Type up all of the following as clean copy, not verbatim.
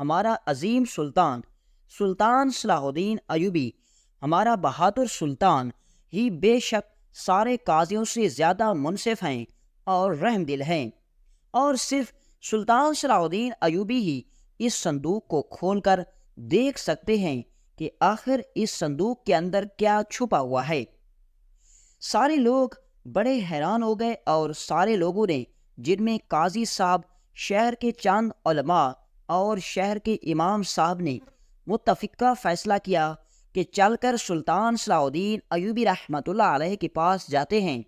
ہمارا عظیم سلطان سلطان صلاح الدین ایوبی، ہمارا بہادر سلطان ہی بے شک سارے قاضیوں سے زیادہ منصف ہیں اور رحم دل ہیں، اور صرف سلطان صلاح الدین ایوبی ہی اس صندوق کو کھول کر دیکھ سکتے ہیں کہ آخر اس صندوق کے اندر کیا چھپا ہوا ہے۔ سارے لوگ بڑے حیران ہو گئے، اور سارے لوگوں نے، جن میں قاضی صاحب، شہر کے چند علماء اور شہر کے امام صاحب نے متفقہ فیصلہ کیا کہ چل کر سلطان صلاح الدین ایوبی رحمۃ اللہ علیہ کے پاس جاتے ہیں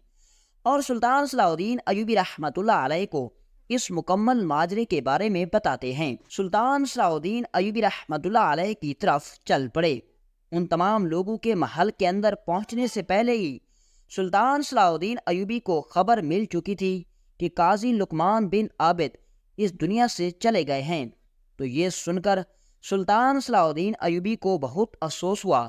اور سلطان صلاح الدین ایوبی رحمۃ اللہ علیہ کو اس مکمل ماجرے کے بارے میں بتاتے ہیں۔ سلطان صلاح الدین ایوبی رحمۃ اللہ علیہ کی طرف چل پڑے۔ ان تمام لوگوں کے محل کے اندر پہنچنے سے پہلے ہی سلطان صلاح الدین ایوبی کو خبر مل چکی تھی کہ قاضی لقمان بن عابد اس دنیا سے چلے گئے ہیں۔ تو یہ سن کر سلطان صلاح الدین ایوبی کو بہت افسوس ہوا،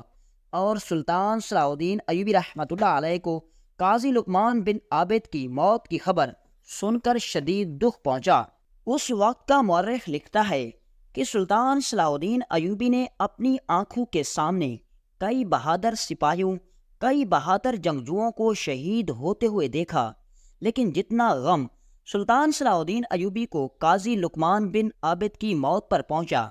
اور سلطان صلاح الدین ایوبی رحمۃ اللہ علیہ کو قاضی لقمان بن عابد کی موت کی خبر سن کر شدید دکھ پہنچا۔ اس وقت کا مورخ لکھتا ہے کہ سلطان صلاح الدین ایوبی نے اپنی آنکھوں کے سامنے کئی بہادر سپاہیوں، کئی بہادر جنگجوؤں کو شہید ہوتے ہوئے دیکھا، لیکن جتنا غم سلطان صلاح الدین ایوبی کو قاضی لقمان بن عابد کی موت پر پہنچا،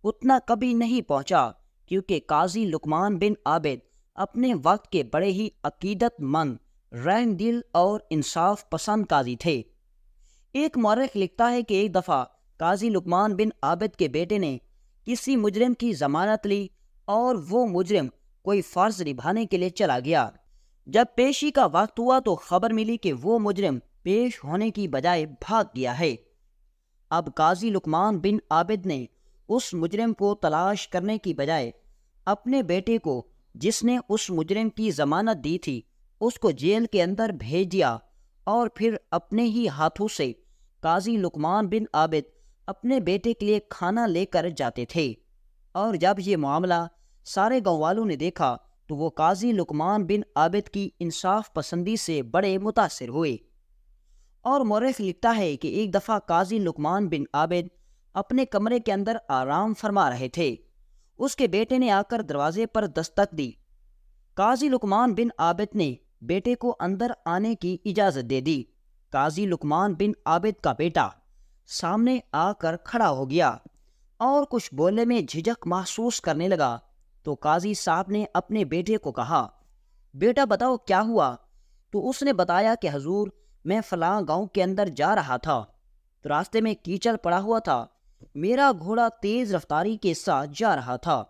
اتنا کبھی نہیں پہنچا، کیونکہ قاضی لقمان بن عابد اپنے وقت کے بڑے ہی عقیدت مند، رحم دل اور انصاف پسند قاضی تھے۔ ایک مورخ لکھتا ہے کہ ایک دفعہ قاضی لقمان بن عابد کے بیٹے نے کسی مجرم کی ضمانت لی، اور وہ مجرم کوئی فرض نبھانے کے لیے چلا گیا۔ جب پیشی کا وقت ہوا تو خبر ملی کہ وہ مجرم پیش ہونے کی بجائے بھاگ گیا ہے۔ اب قاضی لقمان بن عابد نے اس مجرم کو تلاش کرنے کی بجائے اپنے بیٹے کو، جس نے اس مجرم کی ضمانت دی تھی، اس کو جیل کے اندر بھیج دیا، اور پھر اپنے ہی ہاتھوں سے قاضی لقمان بن عابد اپنے بیٹے کے لیے کھانا لے کر جاتے تھے۔ اور جب یہ معاملہ سارے گاؤں والوں نے دیکھا تو وہ قاضی لقمان بن عابد کی انصاف پسندی سے بڑے متاثر ہوئے۔ اور مورخ لکھتا ہے کہ ایک دفعہ قاضی لقمان بن عابد اپنے کمرے کے اندر آرام فرما رہے تھے۔ اس کے بیٹے نے آ کر دروازے پر دستک دی۔ قاضی لقمان بن عابد نے بیٹے کو اندر آنے کی اجازت دے دی۔ قاضی لقمان بن عابد کا بیٹا سامنے آ کر کھڑا ہو گیا اور کچھ بولنے میں جھجک محسوس کرنے لگا، تو قاضی صاحب نے اپنے بیٹے کو کہا، بیٹا بتاؤ کیا ہوا؟ تو اس نے بتایا کہ حضور، میں فلاں گاؤں کے اندر جا رہا تھا، تو راستے میں کیچڑ پڑا ہوا تھا، میرا گھوڑا تیز رفتاری کے ساتھ جا رہا تھا،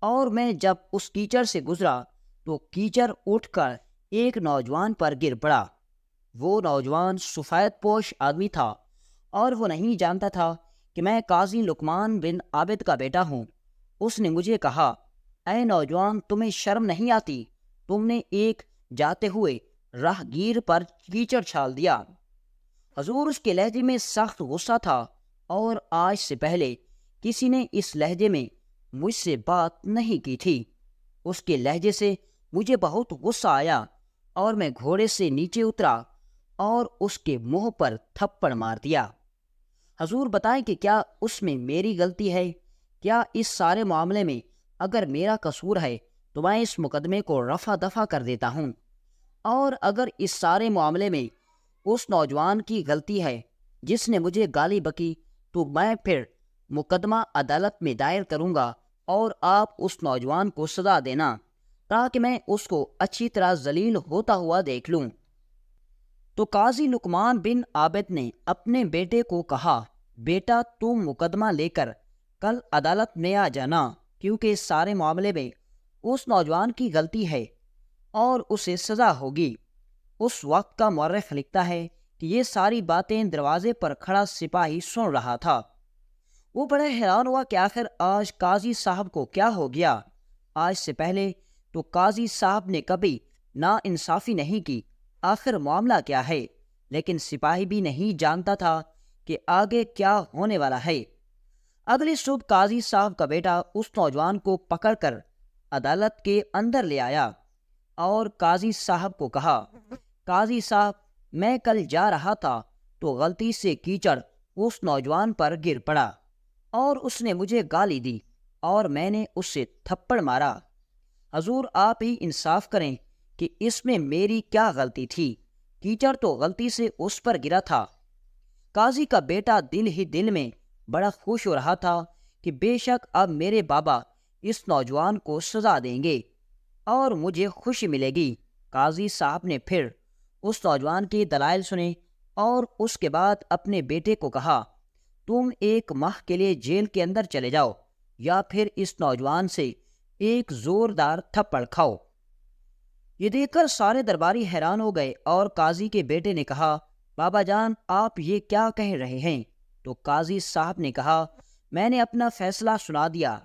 اور میں جب اس کیچڑ سے گزرا تو کیچڑ اٹھ کر ایک نوجوان پر گر پڑا۔ وہ نوجوان سفید پوش آدمی تھا، اور وہ نہیں جانتا تھا کہ میں قاضی لقمان بن عابد کا بیٹا ہوں۔ اس نے مجھے کہا، اے نوجوان، تمہیں شرم نہیں آتی؟ تم نے ایک جاتے ہوئے راہ گیر پر کیچڑ چھال دیا۔ حضور، اس کے لہجے میں سخت غصہ تھا، اور آج سے پہلے کسی نے اس لہجے میں مجھ سے بات نہیں کی تھی۔ اس کے لہجے سے مجھے بہت غصہ آیا، اور میں گھوڑے سے نیچے اترا اور اس کے منہ پر تھپڑ مار دیا۔ حضور بتائیں کہ کیا اس میں میری غلطی ہے؟ کیا اس سارے معاملے میں اگر میرا قصور ہے تو میں اس مقدمے کو رفع دفع کر دیتا ہوں، اور اگر اس سارے معاملے میں اس نوجوان کی غلطی ہے جس نے مجھے گالی بکی، تو میں پھر مقدمہ عدالت میں دائر کروں گا، اور آپ اس نوجوان کو سزا دینا تاکہ میں اس کو اچھی طرح ذلیل ہوتا ہوا دیکھ لوں۔ تو قاضی لقمان بن عابد نے اپنے بیٹے کو کہا، بیٹا تم مقدمہ لے کر کل عدالت میں آ جانا، کیونکہ اس سارے معاملے میں اس نوجوان کی غلطی ہے اور اسے سزا ہوگی۔ اس وقت کا مورخ لکھتا ہے کہ یہ ساری باتیں دروازے پر کھڑا سپاہی سن رہا تھا۔ وہ بڑے حیران ہوا کہ آخر آج قاضی صاحب کو کیا ہو گیا۔ آج سے پہلے تو قاضی صاحب نے کبھی نا انصافی نہیں کی، آخر معاملہ کیا ہے؟ لیکن سپاہی بھی نہیں جانتا تھا کہ آگے کیا ہونے والا ہے۔ اگلی صبح قاضی صاحب کا بیٹا اس نوجوان کو پکڑ کر عدالت کے اندر لے آیا اور قاضی صاحب کو کہا، قاضی صاحب، میں کل جا رہا تھا تو غلطی سے کیچڑ اس نوجوان پر گر پڑا، اور اس نے مجھے گالی دی اور میں نے اس سے تھپڑ مارا۔ حضور آپ ہی انصاف کریں کہ اس میں میری کیا غلطی تھی؟ کیچڑ تو غلطی سے اس پر گرا تھا۔ قاضی کا بیٹا دل ہی دل میں بڑا خوش ہو رہا تھا کہ بے شک اب میرے بابا اس نوجوان کو سزا دیں گے اور مجھے خوشی ملے گی۔ قاضی صاحب نے پھر اس نوجوان کے دلائل سنے اور اس کے بعد اپنے بیٹے کو کہا، تم 1 ماہ کے لیے جیل کے اندر چلے جاؤ یا پھر اس نوجوان سے ایک زوردار تھپڑ کھاؤ۔ یہ دیکھ کر سارے درباری حیران ہو گئے اور قاضی کے بیٹے نے کہا، بابا جان آپ یہ کیا کہہ رہے ہیں؟ تو قاضی صاحب نے کہا، میں نے اپنا فیصلہ سنا دیا۔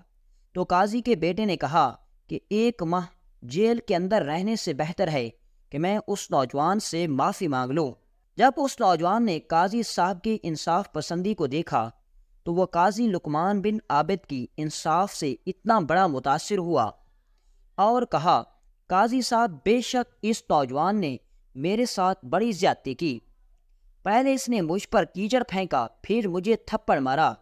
تو قاضی کے بیٹے نے کہا کہ 1 ماہ جیل کے اندر رہنے سے بہتر ہے کہ میں اس نوجوان سے معافی مانگ لوں۔ جب اس نوجوان نے قاضی صاحب کی انصاف پسندی کو دیکھا تو وہ قاضی لقمان بن عابد کی انصاف سے اتنا بڑا متاثر ہوا اور کہا، قاضی صاحب بے شک اس نوجوان نے میرے ساتھ بڑی زیادتی کی۔ پہلے اس نے مجھ پر کیچڑ پھینکا، پھر مجھے تھپڑ مارا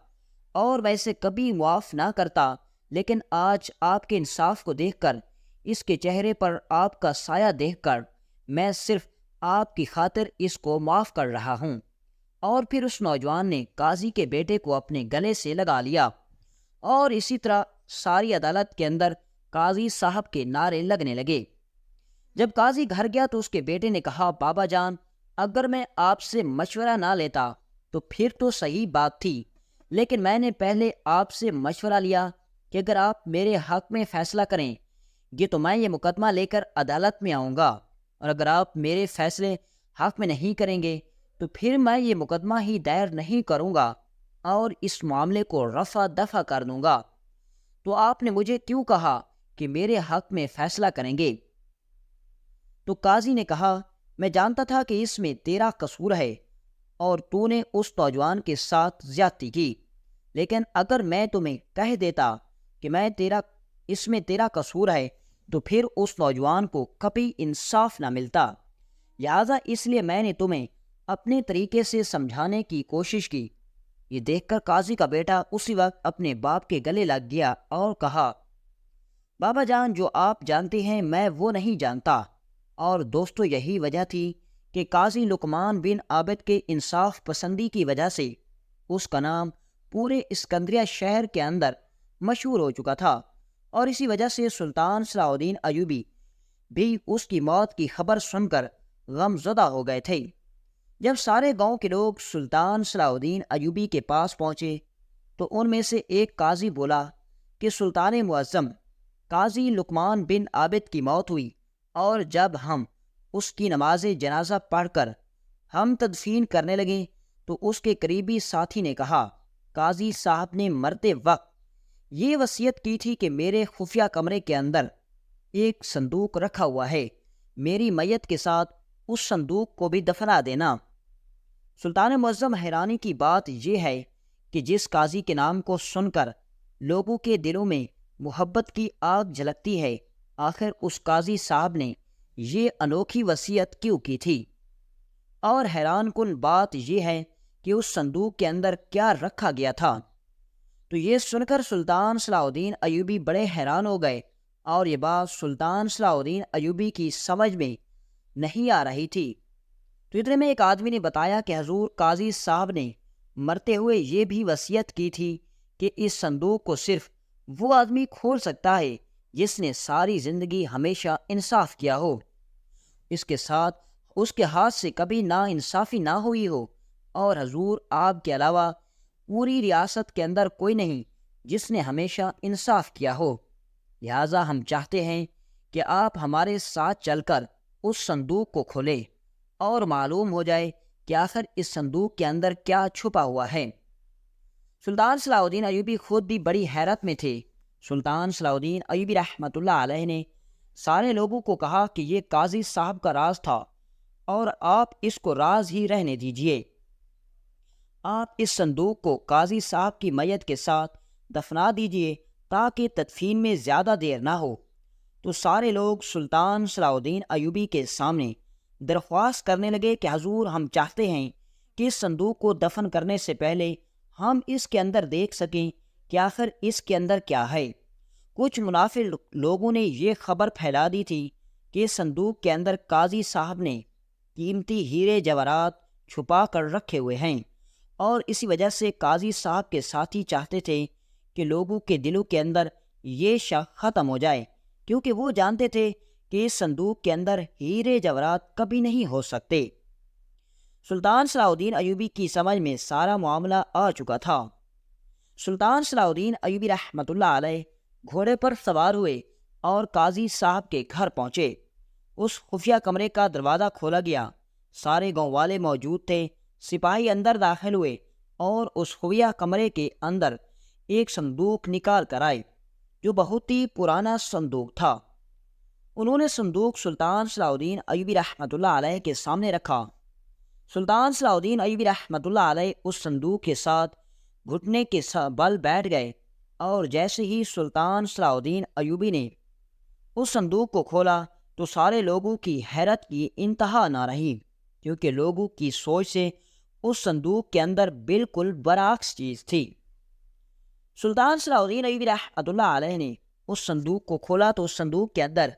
اور ویسے کبھی معاف نہ کرتا، لیکن آج آپ کے انصاف کو دیکھ کر، اس کے چہرے پر آپ کا سایہ دیکھ کر میں صرف آپ کی خاطر اس کو معاف کر رہا ہوں۔ اور پھر اس نوجوان نے قاضی کے بیٹے کو اپنے گلے سے لگا لیا اور اسی طرح ساری عدالت کے اندر قاضی صاحب کے نعرے لگنے لگے۔ جب قاضی گھر گیا تو اس کے بیٹے نے کہا، بابا جان اگر میں آپ سے مشورہ نہ لیتا تو پھر تو صحیح بات تھی، لیکن میں نے پہلے آپ سے مشورہ لیا کہ اگر آپ میرے حق میں فیصلہ کریں گے تو میں یہ مقدمہ لے کر عدالت میں آؤں گا، اور اگر آپ میرے فیصلے حق میں نہیں کریں گے تو پھر میں یہ مقدمہ ہی دائر نہیں کروں گا اور اس معاملے کو رفع دفع کر دوں گا۔ تو آپ نے مجھے کیوں کہا کہ میرے حق میں فیصلہ کریں گے؟ تو قاضی نے کہا، میں جانتا تھا کہ اس میں تیرا قصور ہے اور تو نے اس نوجوان کے ساتھ زیادتی کی، لیکن اگر میں تمہیں کہہ دیتا کہ اس میں تیرا قصور ہے تو پھر اس نوجوان کو کبھی انصاف نہ ملتا، لہٰذا اس لیے میں نے تمہیں اپنے طریقے سے سمجھانے کی کوشش کی۔ یہ دیکھ کر قاضی کا بیٹا اسی وقت اپنے باپ کے گلے لگ گیا اور کہا، بابا جان جو آپ جانتے ہیں میں وہ نہیں جانتا۔ اور دوستو یہی وجہ تھی کہ قاضی لقمان بن عابد کے انصاف پسندی کی وجہ سے اس کا نام پورے اسکندریہ شہر کے اندر مشہور ہو چکا تھا، اور اسی وجہ سے سلطان صلاح الدین ایوبی بھی اس کی موت کی خبر سن کر غم زدہ ہو گئے تھے۔ جب سارے گاؤں کے لوگ سلطان صلاح الدین ایوبی کے پاس پہنچے تو ان میں سے ایک قاضی بولا کہ سلطان معظم قاضی لقمان بن عابد کی موت ہوئی، اور جب ہم اس کی نماز جنازہ پڑھ کر ہم تدفین کرنے لگے تو اس کے قریبی ساتھی نے کہا، قاضی صاحب نے مرتے وقت یہ وصیت کی تھی کہ میرے خفیہ کمرے کے اندر ایک صندوق رکھا ہوا ہے، میری میت کے ساتھ اس صندوق کو بھی دفنا دینا۔ سلطان معظم حیرانی کی بات یہ ہے کہ جس قاضی کے نام کو سن کر لوگوں کے دلوں میں محبت کی آگ جھلکتی ہے، آخر اس قاضی صاحب نے یہ انوکھی وصیت کیوں کی تھی؟ اور حیران کن بات یہ ہے کہ اس صندوق کے اندر کیا رکھا گیا تھا؟ تو یہ سن کر سلطان صلاح الدین ایوبی بڑے حیران ہو گئے، اور یہ بات سلطان صلاح الدین ایوبی کی سمجھ میں نہیں آ رہی تھی۔ تو اتنے میں ایک آدمی نے بتایا کہ حضور قاضی صاحب نے مرتے ہوئے یہ بھی وصیت کی تھی کہ اس صندوق کو صرف وہ آدمی کھول سکتا ہے جس نے ساری زندگی ہمیشہ انصاف کیا ہو، اس کے ساتھ اس کے ہاتھ سے کبھی نا انصافی نہ ہوئی ہو، اور حضور آپ کے علاوہ پوری ریاست کے اندر کوئی نہیں جس نے ہمیشہ انصاف کیا ہو، لہٰذا ہم چاہتے ہیں کہ آپ ہمارے ساتھ چل کر اس صندوق کو کھولیں اور معلوم ہو جائے کہ آخر اس صندوق کے اندر کیا چھپا ہوا ہے۔ سلطان صلاح الدین ایوبی خود بھی بڑی حیرت میں تھے۔ سلطان صلاح الدین ایوبی رحمۃ اللہ علیہ نے سارے لوگوں کو کہا کہ یہ قاضی صاحب کا راز تھا اور آپ اس کو راز ہی رہنے دیجئے۔ آپ اس صندوق کو قاضی صاحب کی میت کے ساتھ دفنا دیجئے تاکہ تدفین میں زیادہ دیر نہ ہو۔ تو سارے لوگ سلطان صلاح الدین ایوبی کے سامنے درخواست کرنے لگے کہ حضور ہم چاہتے ہیں کہ اس صندوق کو دفن کرنے سے پہلے ہم اس کے اندر دیکھ سکیں کہ آخر اس کے اندر کیا ہے۔ کچھ منافق لوگوں نے یہ خبر پھیلا دی تھی کہ صندوق کے اندر قاضی صاحب نے قیمتی ہیرے جواہرات چھپا کر رکھے ہوئے ہیں، اور اسی وجہ سے قاضی صاحب کے ساتھی چاہتے تھے کہ لوگوں کے دلوں کے اندر یہ شک ختم ہو جائے، کیونکہ وہ جانتے تھے کہ اس صندوق کے اندر ہیرے جواہرات کبھی نہیں ہو سکتے۔ سلطان صلاح الدین ایوبی کی سمجھ میں سارا معاملہ آ چکا تھا۔ سلطان صلاح الدین ایوبی رحمۃ اللہ علیہ گھوڑے پر سوار ہوئے اور قاضی صاحب کے گھر پہنچے۔ اس خفیہ کمرے کا دروازہ کھولا گیا، سارے گاؤں والے موجود تھے۔ سپاہی اندر داخل ہوئے اور اس خفیہ کمرے کے اندر ایک صندوق نکال کر آئے جو بہت ہی پرانا صندوق تھا۔ انہوں نے صندوق سلطان صلاح الدین ایوبی رحمۃ اللہ علیہ کے سامنے رکھا۔ سلطان صلاح الدین ایوبی رحمۃ اللہ علیہ اس صندوق کے ساتھ گھٹنے کے بل بیٹھ گئے، اور جیسے ہی سلطان صلاح الدین ایوبی نے اس صندوق کو کھولا تو سارے لوگوں کی حیرت کی انتہا نہ رہی، کیونکہ لوگوں کی سوچ سے اس صندوق کے اندر بالکل برعکس چیز تھی۔ سلطان صلاح الدین ایوبی رحمۃ اللہ علیہ نے اس صندوق کو کھولا تو اس صندوق کے اندر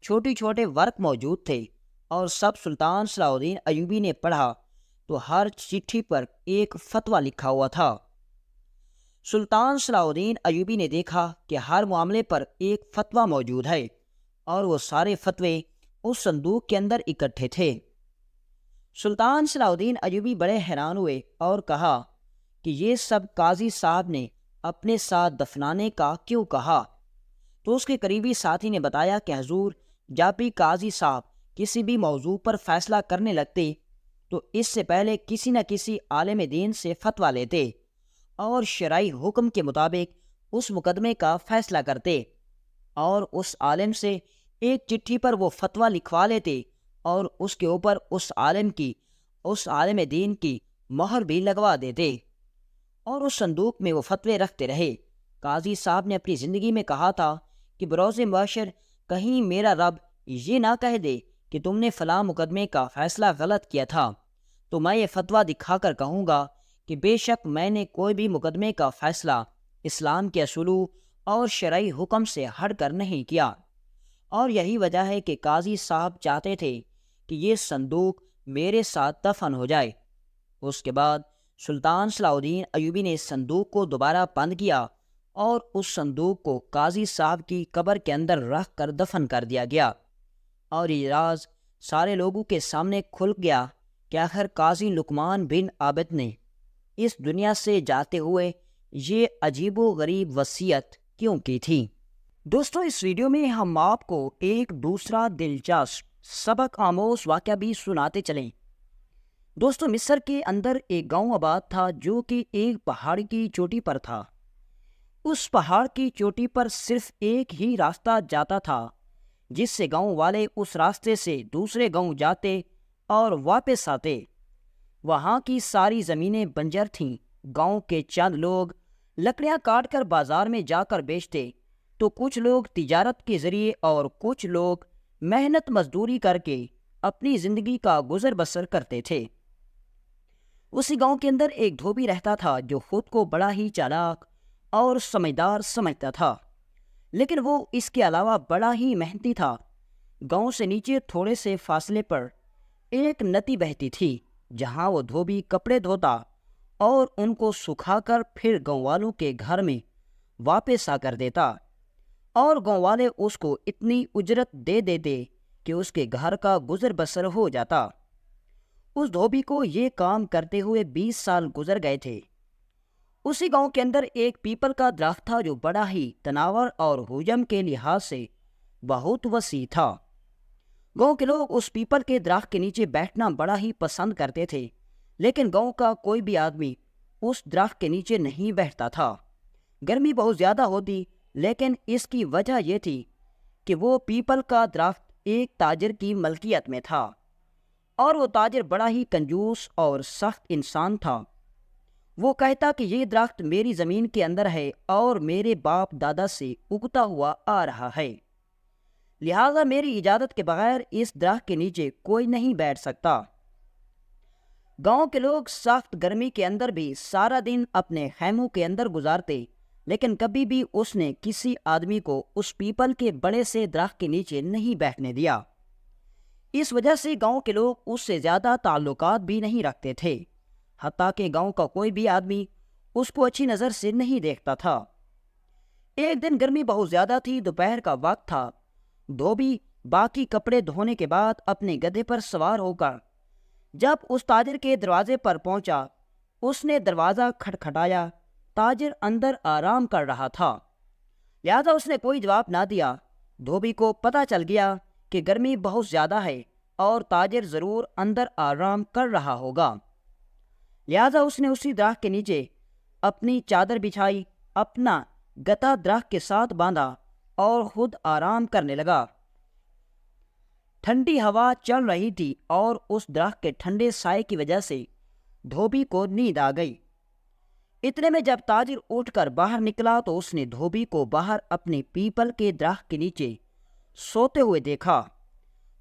چھوٹے چھوٹے ورق موجود تھے، اور سب سلطان صلاح الدین ایوبی نے پڑھا تو ہر چٹھی پر ایک فتویٰ لکھا ہوا تھا۔ سلطان صلاح الدین ایوبی نے دیکھا کہ ہر معاملے پر ایک فتویٰ موجود ہے، اور وہ سارے فتوے اس صندوق کے اندر اکٹھے تھے۔ سلطان صلاح الدین ایوبی بڑے حیران ہوئے اور کہا کہ یہ سب قاضی صاحب نے اپنے ساتھ دفنانے کا کیوں کہا؟ تو اس کے قریبی ساتھی نے بتایا کہ حضور، جب بھی قاضی صاحب کسی بھی موضوع پر فیصلہ کرنے لگتے تو اس سے پہلے کسی نہ کسی عالم دین سے فتویٰ لیتے اور شرعی حکم کے مطابق اس مقدمے کا فیصلہ کرتے، اور اس عالم سے ایک چٹھی پر وہ فتویٰ لکھوا لیتے اور اس کے اوپر اس عالم دین کی مہر بھی لگوا دیتے، اور اس صندوق میں وہ فتوے رکھتے رہے۔ قاضی صاحب نے اپنی زندگی میں کہا تھا کہ بروز محشر کہیں میرا رب یہ نہ کہہ دے کہ تم نے فلاں مقدمے کا فیصلہ غلط کیا تھا، تو میں یہ فتویٰ دکھا کر کہوں گا کہ بے شک میں نے کوئی بھی مقدمے کا فیصلہ اسلام کے اصولوں اور شرعی حکم سے ہٹ کر نہیں کیا۔ اور یہی وجہ ہے کہ قاضی صاحب چاہتے تھے کہ یہ صندوق میرے ساتھ دفن ہو جائے۔ اس کے بعد سلطان صلاح الدین ایوبی نے صندوق کو دوبارہ بند کیا، اور اس صندوق کو قاضی صاحب کی قبر کے اندر رکھ کر دفن کر دیا گیا، اور یہ راز سارے لوگوں کے سامنے کھل گیا کہ آخر قاضی لقمان بن عابد نے اس دنیا سے جاتے ہوئے یہ عجیب و غریب وصیت کیوں کی تھی۔ دوستو، اس ویڈیو میں ہم آپ کو ایک دوسرا دلچسپ سبق آموز واقعہ بھی سناتے چلیں۔ دوستو، مصر کے اندر ایک گاؤں آباد تھا جو کہ ایک پہاڑ کی چوٹی پر تھا۔ اس پہاڑ کی چوٹی پر صرف ایک ہی راستہ جاتا تھا، جس سے گاؤں والے اس راستے سے دوسرے گاؤں جاتے اور واپس آتے۔ وہاں کی ساری زمینیں بنجر تھیں۔ گاؤں کے چند لوگ لکڑیاں کاٹ کر بازار میں جا کر بیچتے، تو کچھ لوگ تجارت کے ذریعے اور کچھ لوگ محنت مزدوری کر کے اپنی زندگی کا گزر بسر کرتے تھے۔ اسی گاؤں کے اندر ایک دھوبی رہتا تھا جو خود کو بڑا ہی چالاک اور سمجھدار سمجھتا تھا، لیکن وہ اس کے علاوہ بڑا ہی محنتی تھا۔ گاؤں سے نیچے تھوڑے سے فاصلے پر ایک ندی بہتی تھی، جہاں وہ دھوبی کپڑے دھوتا اور ان کو سکھا کر پھر گاؤں والوں کے گھر میں واپس آ کر دیتا، اور گاؤں والے اس کو اتنی اجرت دے دیتے کہ اس کے گھر کا گزر بسر ہو جاتا۔ اس دھوبی کو یہ کام کرتے ہوئے 20 سال گزر گئے تھے۔ اسی گاؤں کے اندر ایک پیپل کا درخت تھا جو بڑا ہی تناور اور حجم کے لحاظ سے بہت وسیع تھا۔ گاؤں کے لوگ اس پیپل کے درخت کے نیچے بیٹھنا بڑا ہی پسند کرتے تھے، لیکن گاؤں کا کوئی بھی آدمی اس درخت کے نیچے نہیں بیٹھتا تھا۔ گرمی بہت زیادہ ہوتی، لیکن اس کی وجہ یہ تھی کہ وہ پیپل کا درخت ایک تاجر کی ملکیت میں تھا، اور وہ تاجر بڑا ہی کنجوس اور سخت انسان تھا۔ وہ کہتا کہ یہ درخت میری زمین کے اندر ہے اور میرے باپ دادا سے اگتا ہوا آ رہا ہے، لہذا میری اجازت کے بغیر اس درخت کے نیچے کوئی نہیں بیٹھ سکتا۔ گاؤں کے لوگ سخت گرمی کے اندر بھی سارا دن اپنے خیموں کے اندر گزارتے، لیکن کبھی بھی اس نے کسی آدمی کو اس پیپل کے بڑے سے درخت کے نیچے نہیں بیٹھنے دیا۔ اس وجہ سے گاؤں کے لوگ اس سے زیادہ تعلقات بھی نہیں رکھتے تھے، حتیٰ کہ گاؤں کا کوئی بھی آدمی اس کو اچھی نظر سے نہیں دیکھتا تھا۔ ایک دن گرمی بہت زیادہ تھی، دوپہر کا وقت تھا۔ دھوبی باقی کپڑے دھونے کے بعد اپنے گدھے پر سوار ہو کر جب اس تاجر کے دروازے پر پہنچا، اس نے دروازہ کھٹکھٹایا۔ تاجر اندر آرام کر رہا تھا، لہذا اس نے کوئی جواب نہ دیا۔ دھوبی کو پتہ چل گیا کہ گرمی بہت زیادہ ہے اور تاجر ضرور اندر آرام کر رہا ہوگا، لہذا اس نے اسی درخت کے نیچے اپنی چادر بچھائی، اپنا گدھا درخت کے ساتھ باندھا اور خود آرام کرنے لگا۔ ٹھنڈی ہوا چل رہی تھی اور اس درخت کے ٹھنڈے سائے کی وجہ سے دھوبی کو نیند آ گئی۔ اتنے میں جب تاجر اٹھ کر باہر نکلا تو اس نے دھوبی کو باہر اپنے پیپل کے درخت کے نیچے سوتے ہوئے دیکھا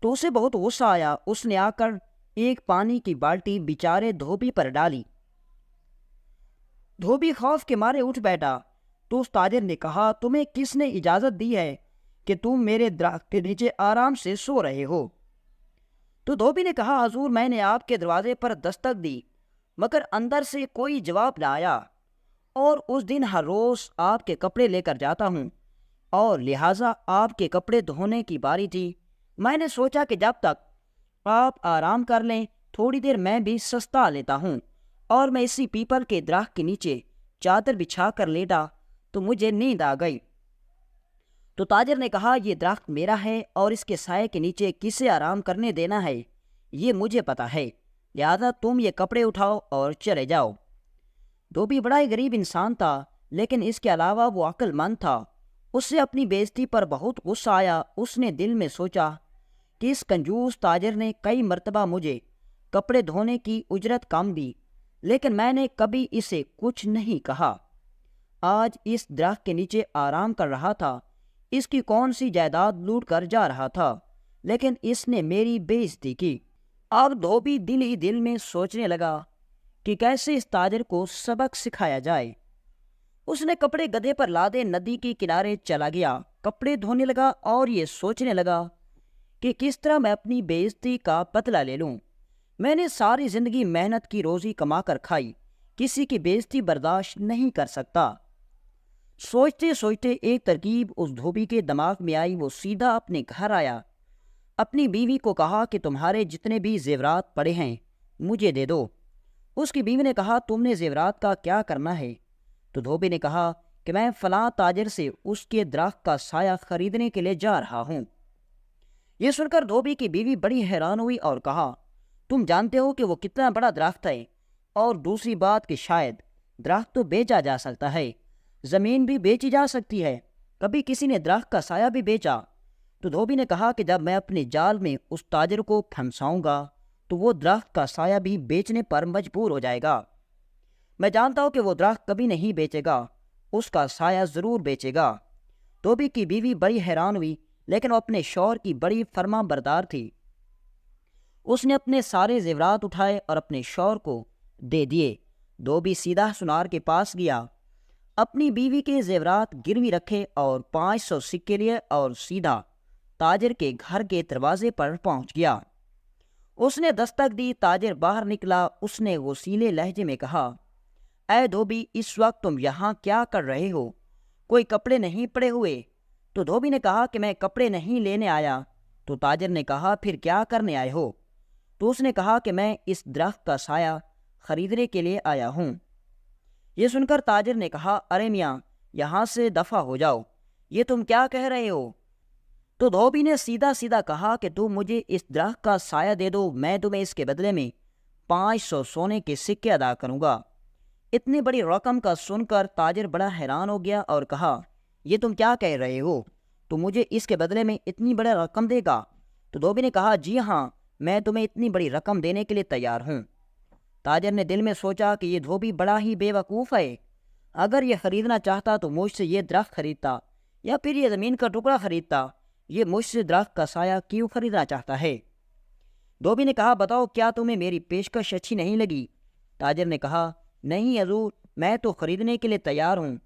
تو اسے بہت غصہ آیا۔ اس نے آ کر ایک پانی کی بالٹی بیچارے دھوبی پر ڈالی۔ دھوبی خوف کے مارے اٹھ بیٹھا تو اس تاجر نے کہا، تمہیں کس نے اجازت دی ہے کہ تم میرے درخت کے نیچے آرام سے سو رہے ہو؟ تو دھوبی نے کہا، حضور میں نے آپ کے دروازے پر دستک دی مگر اندر سے کوئی جواب نہ آیا، اور اس دن ہر روز آپ کے کپڑے لے کر جاتا ہوں اور لہٰذا آپ کے کپڑے دھونے کی باری تھی۔ میں نے سوچا کہ جب تک آپ آرام کر لیں تھوڑی دیر میں بھی سستا لیتا ہوں، اور میں اسی پیپل کے درخت کے نیچے چادر بچھا کر لیٹا تو مجھے نیند آ گئی۔ تو تاجر نے کہا، یہ درخت میرا ہے اور اس کے سائے کے نیچے کسے آرام کرنے دینا ہے یہ مجھے پتا ہے، لہذا تم یہ کپڑے اٹھاؤ اور چلے جاؤ۔ دھوبی بڑا ہی غریب انسان تھا، لیکن اس کے علاوہ وہ عقل مند تھا۔ اس سے اپنی بے عزتی پر بہت غصہ آیا۔ اس نے دل میں سوچا کہ اس کنجوس تاجر نے کئی مرتبہ مجھے کپڑے دھونے کی اجرت کم دی، لیکن میں نے کبھی اسے کچھ نہیں کہا۔ آج اس درخت کے نیچے آرام کر رہا تھا، اس کی کون سی جائیداد لوٹ کر جا رہا تھا، لیکن اس نے میری بے عزتی کی۔ اب دھوبی دل ہی دل میں سوچنے لگا کہ کیسے اس تاجر کو سبق سکھایا جائے۔ اس نے کپڑے گدھے پر لادے ندی کے کنارے چلا گیا، کپڑے دھونے لگا اور یہ سوچنے لگا کہ کس طرح میں اپنی بے عزتی کا بدلہ لے لوں۔ میں نے ساری زندگی محنت کی روزی کما کر کھائی، کسی کی بے عزتی برداشت نہیں کر سکتا۔ سوچتے سوچتے ایک ترکیب اس دھوبی کے دماغ میں آئی۔ وہ سیدھا اپنے گھر آیا، اپنی بیوی کو کہا کہ تمہارے جتنے بھی زیورات پڑے ہیں مجھے دے دو۔ اس کی بیوی نے کہا، تم نے زیورات کا کیا کرنا ہے؟ تو دھوبی نے کہا کہ میں فلاں تاجر سے اس کے درخت کا سایہ خریدنے کے لیے جا رہا ہوں۔ یہ سن کر دھوبی کی بیوی بڑی حیران ہوئی اور کہا، تم جانتے ہو کہ وہ کتنا بڑا درخت ہے، اور دوسری بات کہ شاید درخت تو بیچا جا سکتا ہے، زمین بھی بیچی جا سکتی ہے، کبھی کسی نے درخت کا سایہ بھی بیچا؟ تو دھوبی نے کہا کہ جب میں اپنے جال میں اس تاجر کو پھنساؤں گا تو وہ درخت کا سایہ بھی بیچنے پر مجبور ہو جائے گا۔ میں جانتا ہوں کہ وہ درخت کبھی نہیں بیچے گا، اس کا سایہ ضرور بیچے گا۔ دھوبی کی بیوی بڑی حیران ہوئی، لیکن وہ اپنے شوہر کی بڑی فرما بردار تھی۔ اس نے اپنے سارے زیورات اٹھائے اور اپنے شوہر کو دے دیے۔ دھوبی سیدھا سنار کے پاس گیا، اپنی بیوی کے زیورات گروی رکھے اور 500 سکے لیے اور سیدھا تاجر کے گھر کے دروازے پر پہنچ گیا۔ اس نے دستک دی، تاجر باہر نکلا۔ اس نے غصیلے لہجے میں کہا، اے دھوبی، اس وقت تم یہاں کیا کر رہے ہو؟ کوئی کپڑے نہیں پڑے ہوئے؟ تو دھوبی نے کہا کہ میں کپڑے نہیں لینے آیا۔ تو تاجر نے کہا، پھر کیا کرنے آئے ہو؟ تو اس نے کہا کہ میں اس درخت کا سایہ خریدنے کے لیے آیا ہوں۔ یہ سن کر تاجر نے کہا، ارے میاں، یہاں سے دفع ہو جاؤ، یہ تم کیا کہہ رہے ہو؟ تو دھوبی نے سیدھا سیدھا کہا کہ تم مجھے اس درخت کا سایہ دے دو، میں تمہیں اس کے بدلے میں 500 سونے کے سکے ادا کروں گا۔ اتنی بڑی رقم کا سن کر تاجر بڑا حیران ہو گیا اور کہا، یہ تم کیا کہہ رہے ہو؟ تو مجھے اس کے بدلے میں اتنی بڑی رقم دے گا؟ تو دھوبی نے کہا، جی ہاں، میں تمہیں اتنی بڑی رقم دینے کے لیے تیار ہوں۔ تاجر نے دل میں سوچا کہ یہ دھوبی بڑا ہی بے وقوف ہے، اگر یہ خریدنا چاہتا تو مجھ سے یہ درخت خریدتا، یا پھر یہ زمین کا ٹکڑا خریدتا، یہ مجھ سے درخت کا سایہ کیوں خریدنا چاہتا ہے؟ دھوبی نے کہا بتاؤ کیا تمہیں میری پیشکش اچھی نہیں لگی؟ تاجر نے کہا نہیں حضور، میں تو خریدنے کے لیے تیار ہوں۔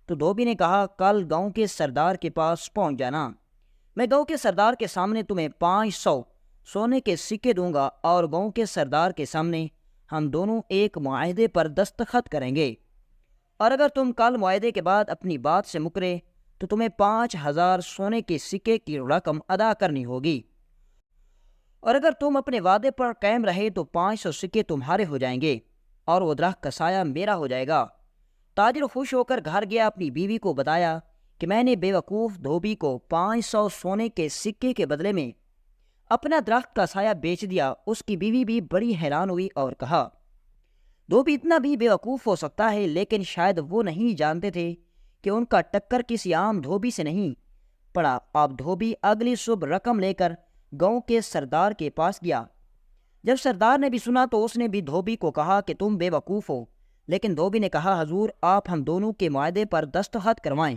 تو دھوبی نے کہا کل گاؤں کے سردار کے پاس پہنچ جانا، میں گاؤں کے سردار کے سامنے تمہیں 500 سونے کے سکے دوں گا اور گاؤں کے سردار کے سامنے ہم دونوں ایک معاہدے پر دستخط کریں گے، اور اگر تم کل معاہدے کے بعد اپنی بات سے مکرے تو تمہیں 5000 سونے کے سکے کی رقم ادا کرنی ہوگی، اور اگر تم اپنے وعدے پر قائم رہے تو 500 سکے تمہارے ہو جائیں گے اور وہ درخت کا سایہ میرا ہو جائے گا۔ تاجر خوش ہو کر گھر گیا، اپنی بیوی کو بتایا کہ میں نے بے وقوف دھوبی کو 500 سونے کے سکے کے بدلے میں اپنا درخت کا سایہ بیچ دیا۔ اس کی بیوی بھی بڑی حیران ہوئی اور کہا دھوبی اتنا بھی بے وقوف ہو سکتا ہے، لیکن شاید وہ نہیں جانتے تھے کہ ان کا ٹکر کسی عام دھوبی سے نہیں پڑا۔ اب دھوبی اگلی صبح رقم لے کر گاؤں کے سردار کے پاس گیا۔ جب سردار نے بھی سنا تو اس نے بھی دھوبی کو کہا کہ تم بے وقوف ہو، لیکن دھوبی نے کہا حضور آپ ہم دونوں کے معاہدے پر دستخط کروائیں،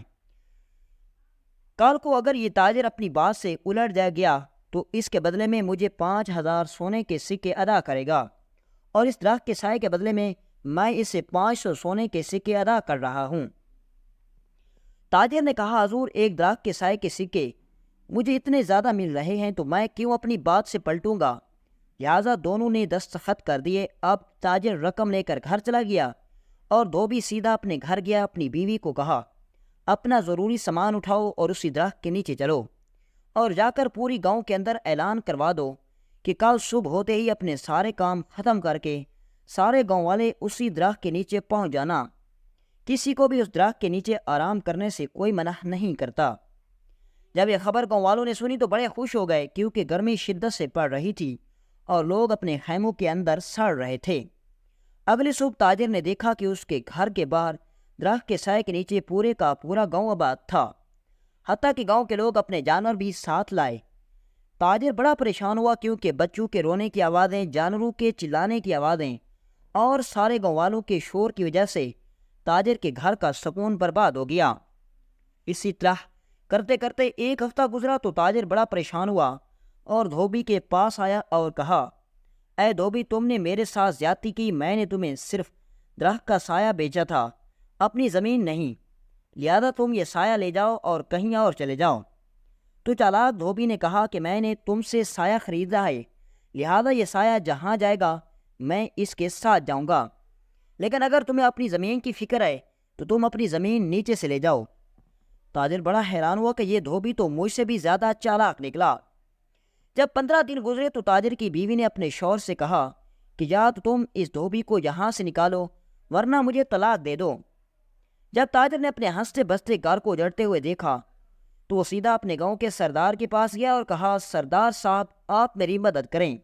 کل کو اگر یہ تاجر اپنی بات سے الٹ جائے گیا تو اس کے بدلے میں مجھے 5000 سونے کے سکے ادا کرے گا، اور اس درخت کے سائے کے بدلے میں اسے 500 سونے کے سکے ادا کر رہا ہوں۔ تاجر نے کہا حضور ایک درخت کے سائے کے سکے مجھے اتنے زیادہ مل رہے ہیں تو میں کیوں اپنی بات سے پلٹوں گا؟ لہٰذا دونوں نے دستخط کر دیے۔ اب تاجر رقم لے کر گھر چلا گیا اور دھوبی سیدھا اپنے گھر گیا۔ اپنی بیوی کو کہا اپنا ضروری سامان اٹھاؤ اور اسی درخت کے نیچے چلو اور جا کر پوری گاؤں کے اندر اعلان کروا دو کہ کل صبح ہوتے ہی اپنے سارے کام ختم کر کے سارے گاؤں والے اسی درخت کے نیچے پہنچ جانا، کسی کو بھی اس درخت کے نیچے آرام کرنے سے کوئی منع نہیں کرتا۔ جب یہ خبر گاؤں والوں نے سنی تو بڑے خوش ہو گئے، کیونکہ گرمی شدت سے پڑ رہی تھی اور لوگ اپنے خیموں کے اندر سڑ رہے تھے۔ اگلی صبح تاجر نے دیکھا کہ اس کے گھر کے باہر درخت کے سائے کے نیچے پورے کا پورا گاؤں آباد تھا، حتیٰ کہ گاؤں کے لوگ اپنے جانور بھی ساتھ لائے۔ تاجر بڑا پریشان ہوا، کیونکہ بچوں کے رونے کی آوازیں، جانوروں کے چلانے کی آوازیں اور سارے گاؤں والوں کے شور کی وجہ سے تاجر کے گھر کا سکون برباد ہو گیا۔ اسی طرح کرتے کرتے ایک ہفتہ گزرا تو تاجر بڑا پریشان ہوا اور دھوبی کے پاس آیا اور کہا اے دھوبی تم نے میرے ساتھ زیادتی کی، میں نے تمہیں صرف درخت کا سایہ بیچا تھا، اپنی زمین نہیں، لہذا تم یہ سایہ لے جاؤ اور کہیں اور چلے جاؤ۔ تو چالاک دھوبی نے کہا کہ میں نے تم سے سایہ خریدا ہے، لہذا یہ سایہ جہاں جائے گا میں اس کے ساتھ جاؤں گا، لیکن اگر تمہیں اپنی زمین کی فکر ہے تو تم اپنی زمین نیچے سے لے جاؤ۔ تاجر بڑا حیران ہوا کہ یہ دھوبی تو مجھ سے بھی زیادہ چالاک نکلا۔ جب 15 دن گزرے تو تاجر کی بیوی نے اپنے شوہر سے کہا کہ یا تو تم اس دھوبی کو یہاں سے نکالو ورنہ مجھے طلاق دے دو۔ جب تاجر نے اپنے ہنستے بستے گھر کو اجڑتے ہوئے دیکھا تو وہ سیدھا اپنے گاؤں کے سردار کے پاس گیا اور کہا سردار صاحب آپ میری مدد کریں،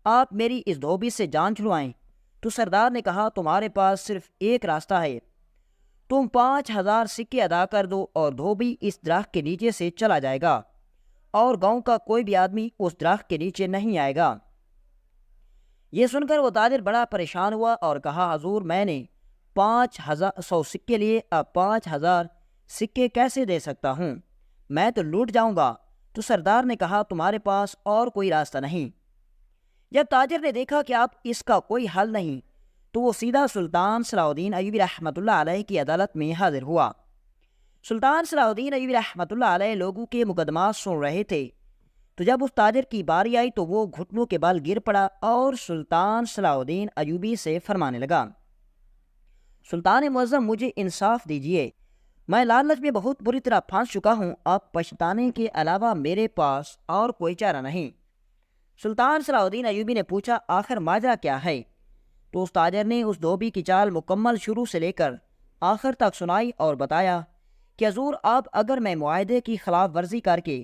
آپ میری اس دھوبی سے جان چھڑوائیں۔ تو سردار نے کہا تمہارے پاس صرف ایک راستہ ہے، تم 5000 سکے ادا کر دو اور دھوبی اس درخت کے نیچے سے چلا جائے گا اور گاؤں کا کوئی بھی آدمی اس درخت کے نیچے نہیں آئے گا۔ یہ سن کر وہ تاجر بڑا پریشان ہوا اور کہا حضور میں نے 500 سکے لیے، اب 5000 سکے کیسے دے سکتا ہوں، میں تو لوٹ جاؤں گا۔ تو سردار نے کہا تمہارے پاس اور کوئی راستہ نہیں۔ جب تاجر نے دیکھا کہ اب اس کا کوئی حل نہیں تو وہ سیدھا سلطان صلاح الدین ایوبی رحمۃ اللہ علیہ کی عدالت میں حاضر ہوا۔ سلطان صلاح الدین ایوبی رحمۃ اللہ علیہ لوگوں کے مقدمات سن رہے تھے، تو جب اس تاجر کی باری آئی تو وہ گھٹنوں کے بل گر پڑا اور سلطان صلاح الدین ایوبی سے فرمانے لگا سلطان معظم مجھے انصاف دیجیے، میں لالچ میں بہت بری طرح پھنس چکا ہوں، اب پچھتانے کے علاوہ میرے پاس اور کوئی چارہ نہیں۔ سلطان صلاح الدین ایوبی نے پوچھا آخر ماجرا کیا ہے؟ تو اس تاجر نے اس دھوبی کی چال مکمل شروع سے لے کر آخر تک سنائی اور بتایا کہ حضور اب اگر میں معاہدے کی خلاف ورزی کر کے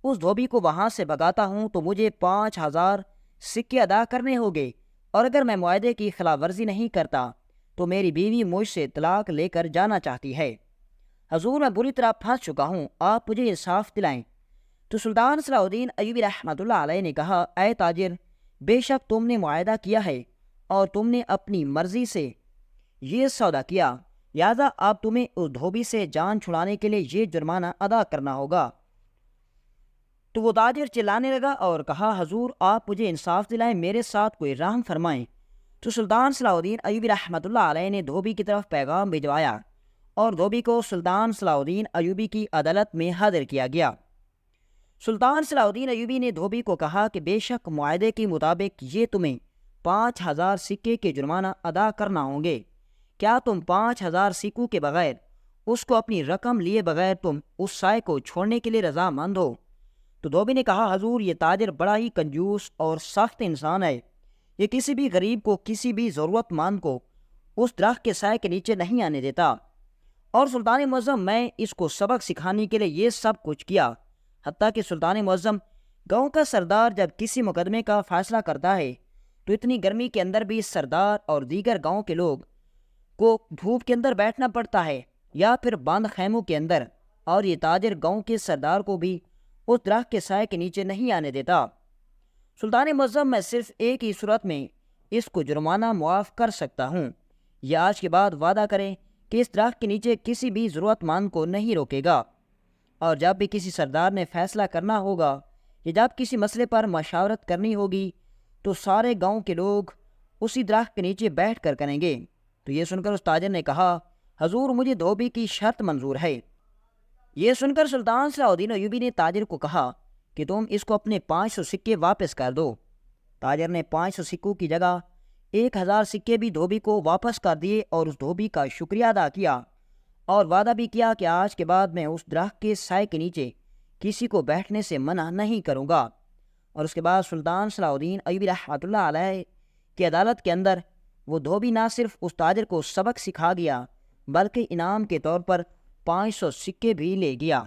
اس دھوبی کو وہاں سے بھگاتا ہوں تو مجھے 5000 سکے ادا کرنے ہوگے، اور اگر میں معاہدے کی خلاف ورزی نہیں کرتا تو میری بیوی مجھ سے طلاق لے کر جانا چاہتی ہے۔ حضور میں بری طرح پھنس چکا ہوں، آپ مجھے انصاف دلائیں۔ تو سلطان صلاح الدین ایوبی رحمۃ اللہ علیہ نے کہا اے تاجر بے شک تم نے معاہدہ کیا ہے اور تم نے اپنی مرضی سے یہ سودا کیا، لہذا اب تمہیں اس دھوبی سے جان چھڑانے کے لیے یہ جرمانہ ادا کرنا ہوگا۔ تو وہ تاجر چلانے لگا اور کہا حضور آپ مجھے انصاف دلائیں، میرے ساتھ کوئی رحم فرمائیں۔ تو سلطان صلاح الدین ایوبی رحمۃ اللہ علیہ نے دھوبی کی طرف پیغام بھجوایا اور دھوبی کو سلطان صلاح الدین ایوبی کی عدالت میں حاضر کیا گیا۔ سلطان صلاح الدین ایوبی نے دھوبی کو کہا کہ بے شک معاہدے کے مطابق یہ تمہیں 5000 سکے کے جرمانہ ادا کرنا ہوں گے، کیا تم 5000 سکوں کے بغیر، اس کو اپنی رقم لیے بغیر تم اس سائے کو چھوڑنے کے لیے رضامند ہو؟ تو دھوبی نے کہا حضور یہ تاجر بڑا ہی کنجوس اور سخت انسان ہے، یہ کسی بھی غریب کو، کسی بھی ضرورت مند کو اس درخت کے سائے کے نیچے نہیں آنے دیتا، اور سلطان معظم میں اس کو سبق سکھانے کے لیے یہ سب کچھ کیا۔ حتیٰ کہ سلطان معظم گاؤں کا سردار جب کسی مقدمے کا فیصلہ کرتا ہے تو اتنی گرمی کے اندر بھی سردار اور دیگر گاؤں کے لوگ کو دھوپ کے اندر بیٹھنا پڑتا ہے یا پھر بند خیموں کے اندر، اور یہ تاجر گاؤں کے سردار کو بھی اس درخت کے سائے کے نیچے نہیں آنے دیتا۔ سلطان معظم میں صرف ایک ہی صورت میں اس کو جرمانہ معاف کر سکتا ہوں، یہ آج کے بعد وعدہ کریں کہ اس درخت کے نیچے کسی بھی ضرورت مند کو نہیں روکے گا، اور جب بھی کسی سردار نے فیصلہ کرنا ہوگا یا جب کسی مسئلے پر مشاورت کرنی ہوگی تو سارے گاؤں کے لوگ اسی درخت کے نیچے بیٹھ کر کریں گے۔ تو یہ سن کر اس تاجر نے کہا حضور مجھے دھوبی کی شرط منظور ہے۔ یہ سن کر سلطان صلاح الدین ایوبی نے تاجر کو کہا کہ تم اس کو اپنے 500 سکے واپس کر دو۔ تاجر نے 500 سکوں کی جگہ 1000 سکے بھی دھوبی کو واپس کر دیے اور اس دھوبی کا شکریہ ادا کیا، اور وعدہ بھی کیا کہ آج کے بعد میں اس درخت کے سائے کے نیچے کسی کو بیٹھنے سے منع نہیں کروں گا۔ اور اس کے بعد سلطان صلاح الدین ایوبی رحمۃ اللہ علیہ کی عدالت کے اندر وہ دھوبی نہ صرف اس تاجر کو سبق سکھا گیا بلکہ انعام کے طور پر 500 سکے بھی لے گیا۔